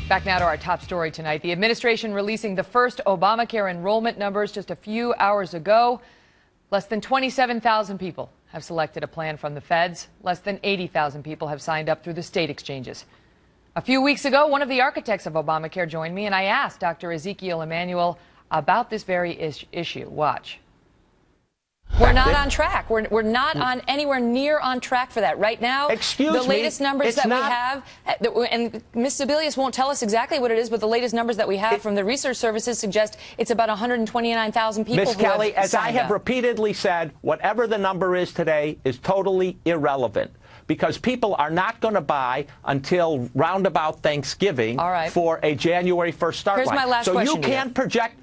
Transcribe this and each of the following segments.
Back now to our top story tonight. The administration releasing the first Obamacare enrollment numbers just a few hours ago. Less than 27,000 people have selected a plan from the feds. Less than 80,000 people have signed up through the state exchanges. A few weeks ago, one of the architects of Obamacare joined me, and I asked Dr. Ezekiel Emanuel about this very issue. Watch. We're not on track. We're not on anywhere near on track for that. Right now, the latest numbers that we have, and Ms. Sebelius won't tell us exactly what it is, but the latest numbers that we have from the research services suggest it's about 129,000 people. Ms. Kelly, as I have repeatedly said, whatever the number is today is totally irrelevant, because people are not going to buy until roundabout Thanksgiving for a January 1st start line. Here's my last question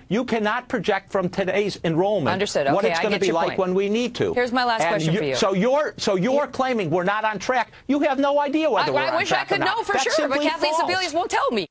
You cannot project from today's enrollment what it's going to be like when we need to. Here's my last question for you. So you're claiming we're not on track. You have no idea whether we're on track. I wish I could know for sure, but Kathleen Sebelius won't tell me.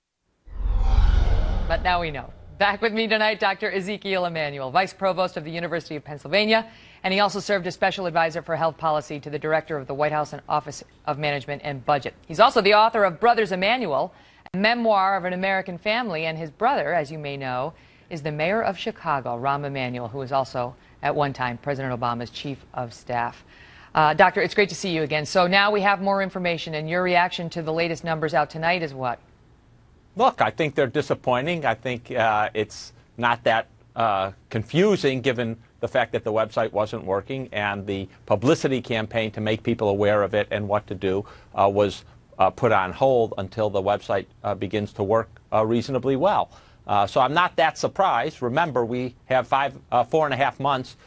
But now we know. Back with me tonight, Dr. Ezekiel Emanuel, Vice Provost of the University of Pennsylvania, and he also served as Special Advisor for Health Policy to the Director of the White House and Office of Management and Budget. He's also the author of Brothers Emanuel, a memoir of an American family, and his brother, as you may know, is the mayor of Chicago, Rahm Emanuel, who was also, at one time, President Obama's chief of staff. Doctor, it's great to see you again. So now we have more information, and your reaction to the latest numbers out tonight is what? Look, I think they're disappointing. I think it's not that confusing, given the fact that the website wasn't working, and the publicity campaign to make people aware of it and what to do was put on hold until the website begins to work reasonably well. So I'm not that surprised. Remember, we have 4.5 months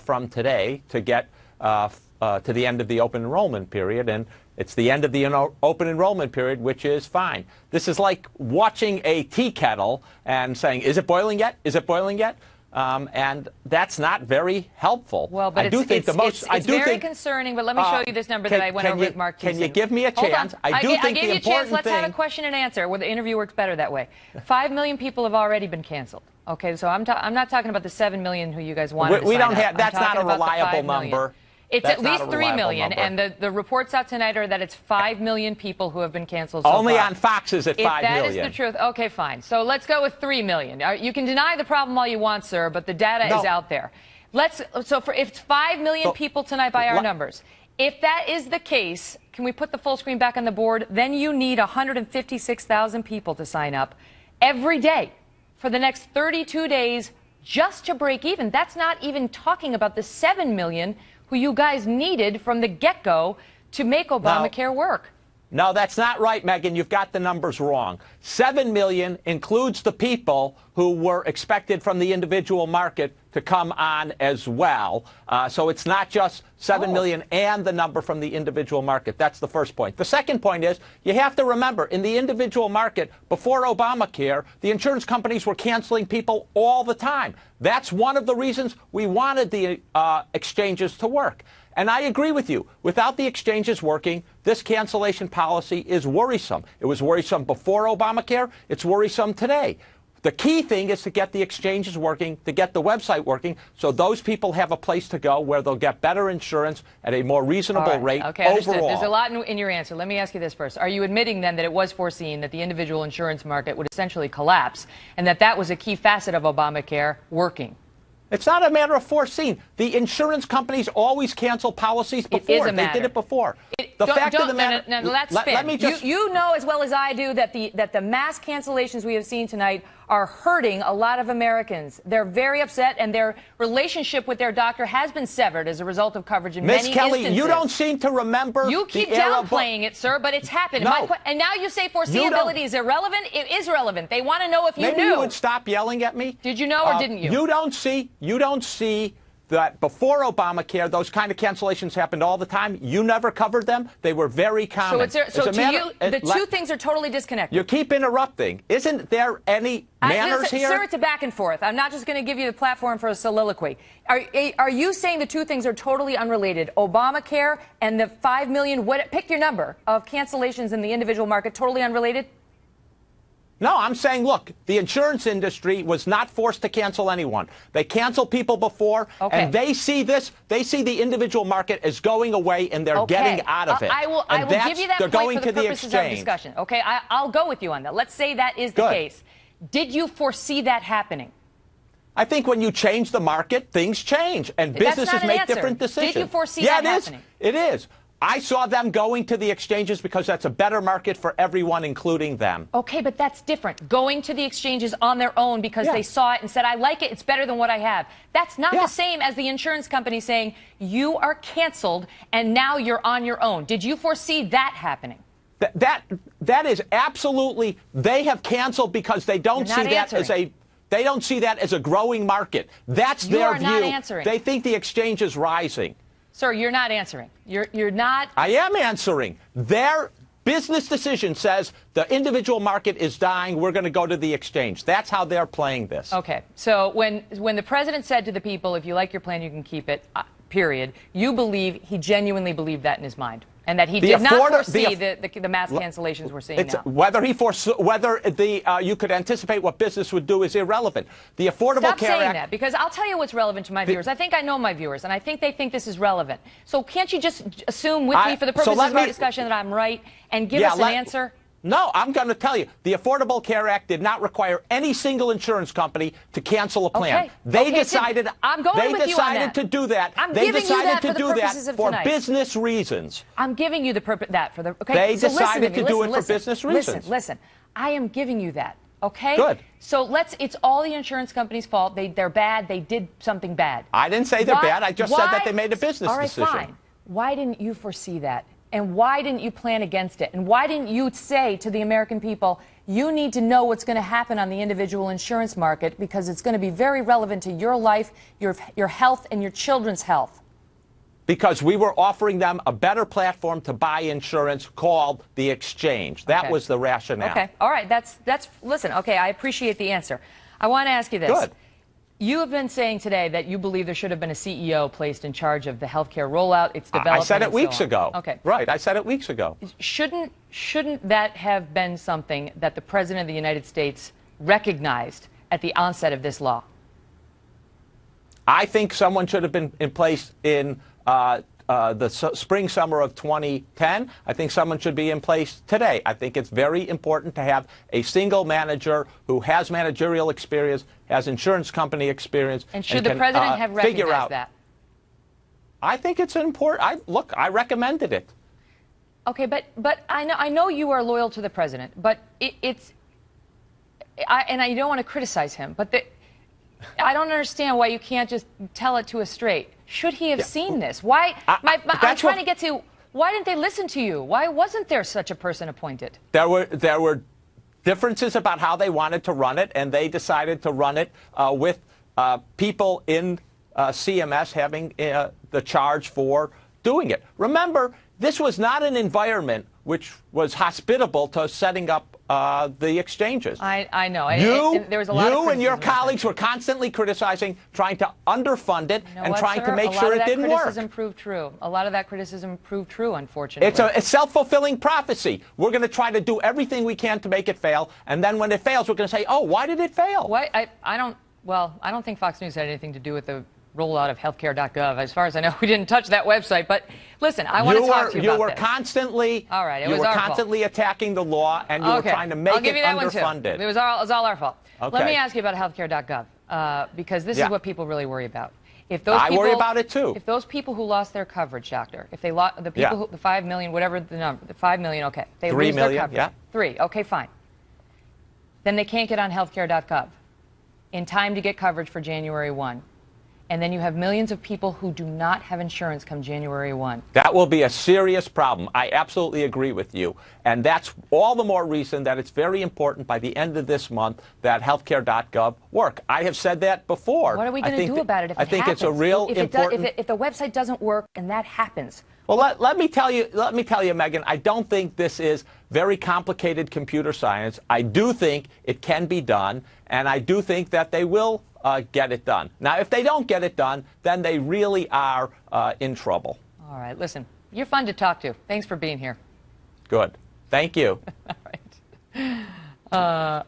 from today to get to the end of the open enrollment period, and it's the end of the open enrollment period, which is fine. This is like watching a tea kettle and saying, is it boiling yet? Is it boiling yet? And that's not very helpful. Well, but it's very concerning, but let me show you this number that I went over with Mark Tucson. Can you give me a chance? I gave you a chance. Let's have a question and answer where the interview works better that way. 5 million people have already been canceled. Okay, so I'm not talking about the 7 million who you guys wanted to sign up. That's not a reliable number. It's at least 3 million, and the reports out tonight are that it's 5 million people who have been canceled so Only far. on Fox is it 5 million. That is the truth. Okay, fine. So let's go with 3 million. You can deny the problem all you want, sir, but the data is out there. If it's 5 million people tonight by our numbers, if that is the case, can we put the full screen back on the board? Then you need 156,000 people to sign up every day for the next 32 days just to break even. That's not even talking about the 7 million who you guys needed from the get-go to make Obamacare work. No, that's not right, Megan. You've got the numbers wrong. 7 million includes the people who were expected from the individual market to come on as well. So it's not just 7 million and the number from the individual market. That's the first point. The second point is you have to remember, in the individual market, before Obamacare, the insurance companies were canceling people all the time. That's one of the reasons we wanted the exchanges to work. And I agree with you. Without the exchanges working, this cancellation policy is worrisome. It was worrisome before Obamacare. It's worrisome today. The key thing is to get the exchanges working, to get the website working, so those people have a place to go where they'll get better insurance at a more reasonable rate Understood. There's a lot in your answer. Let me ask you this first. Are you admitting then that it was foreseen that the individual insurance market would essentially collapse and that was a key facet of Obamacare working? It's not a matter of foreseen. The insurance companies always cancel policies before. It is a matter. They did it before. No, that's spin. You know as well as I do that the mass cancellations we have seen tonight are hurting a lot of Americans. They're very upset, and their relationship with their doctor has been severed as a result of coverage in many instances. Ms. Kelly, you don't seem to remember. You keep downplaying it, sir, but it's happened. No. And now you say foreseeability is irrelevant. It is relevant. They want to know if you knew. Maybe you would stop yelling at me. Did you know or didn't you? You don't see that before Obamacare, those kind of cancellations happened all the time. You never covered them. They were very common. So to you, the two things are totally disconnected. You keep interrupting. Isn't there any manners here? Sir, it's a back and forth. I'm not just going to give you the platform for a soliloquy. Are you saying the two things are totally unrelated? Obamacare and the 5 million, pick your number, of cancellations in the individual market, totally unrelated? No, I'm saying, look, the insurance industry was not forced to cancel anyone. They canceled people before, and they see this. They see the individual market as going away, and they're getting out of it. I will give you that point for the purposes of discussion. Okay, I'll go with you on that. Let's say that is the case. Did you foresee that happening? I think when you change the market, things change, and businesses make different decisions. Did you foresee that happening? It is. I saw them going to the exchanges because that's a better market for everyone, including them. Okay, but that's different. Going to the exchanges on their own because they saw it and said, I like it, it's better than what I have. That's not the same as the insurance company saying, you are canceled and now you're on your own. Did you foresee that happening? That is absolutely, they have canceled because they don't see that as a... They don't see that as a growing market. That's their view. You are not answering. They think the exchange is rising. Sir, you're not answering. You're not. I am answering. Their business decision says the individual market is dying. We're going to go to the exchange. That's how they're playing this. Okay. So when the president said to the people, if you like your plan, you can keep it, period, you believe he genuinely believed that in his mind? And that he did not foresee the mass cancellations we're seeing now. Whether you could anticipate what business would do is irrelevant. The Affordable Stop Care saying Act. that, because I'll tell you what's relevant to my viewers. I think I know my viewers, and I think they think this is relevant. So can't you just assume with me, for the purposes of our discussion, that I'm right and give us an answer? No, I'm going to tell you. The Affordable Care Act did not require any single insurance company to cancel a plan. They decided. I'm going with you on that. To do that. They decided to do that for business reasons. I'm giving you that for the. Okay. They decided to do it for business reasons. Listen. I am giving you that. Okay. Good. So it's all the insurance company's fault. They're bad. They did something bad. I didn't say they're bad. I just said that they made a business decision. All right, fine. Why didn't you foresee that? And why didn't you plan against it? And why didn't you say to the American people, you need to know what's going to happen on the individual insurance market because it's going to be very relevant to your life, your health, and your children's health? Because we were offering them a better platform to buy insurance called the exchange. That was the rationale. Okay. All right. Listen, okay, I appreciate the answer. I want to ask you this. Good. You have been saying today that you believe there should have been a CEO placed in charge of the healthcare rollout, its development. I said it weeks ago. Okay. Right. I said it weeks ago. Shouldn't that have been something that the President of the United States recognized at the onset of this law? I think someone should have been in place in the spring, summer of 2010. I think someone should be in place today. I think it's very important to have a single manager who has managerial experience, has insurance company experience. And should the president have recognized that? I think it's important. Look, I recommended it. Okay, but I know you are loyal to the president, but and I don't want to criticize him, but I don't understand why you can't just tell it to us straight. Should he have seen this? Why? I'm trying to get to, why didn't they listen to you? Why wasn't there such a person appointed? There were differences about how they wanted to run it, and they decided to run it with people in CMS having the charge for doing it. Remember, this was not an environment which was hospitable to setting up the exchanges. I know. There was a lot of you and your colleagues were constantly criticizing, trying to underfund it, and trying to make sure it didn't work. A lot of that criticism proved true, unfortunately. It's a self-fulfilling prophecy. We're going to try to do everything we can to make it fail, and then when it fails, we're going to say, oh, why did it fail? I don't think Fox News had anything to do with the rollout of healthcare.gov. As far as I know, we didn't touch that website. But listen, I want to talk to you about this. You were constantly, all right, you were constantly attacking the law, and you were trying to make it underfunded. It was all our fault. Okay. Let me ask you about healthcare.gov, because this is what people really worry about. I worry about it too. If those people who lost their coverage, doctor, if they lost the people, the 5 million, whatever the number, the 5 million, okay, they lose their coverage. 3 million, okay, fine. Then they can't get on healthcare.gov in time to get coverage for January 1. And then you have millions of people who do not have insurance come January 1. That will be a serious problem. I absolutely agree with you. And that's all the more reason that it's very important by the end of this month that healthcare.gov work. I have said that before. What are we going to do about it if it happens? I think it's a real important... If the website doesn't work and that happens. Well, let me tell you, Megyn, I don't think this is very complicated computer science. I do think it can be done, and I do think that they will get it done. Now, if they don't get it done, then they really are in trouble. All right. Listen, you're fun to talk to. Thanks for being here. Good. Thank you. All right.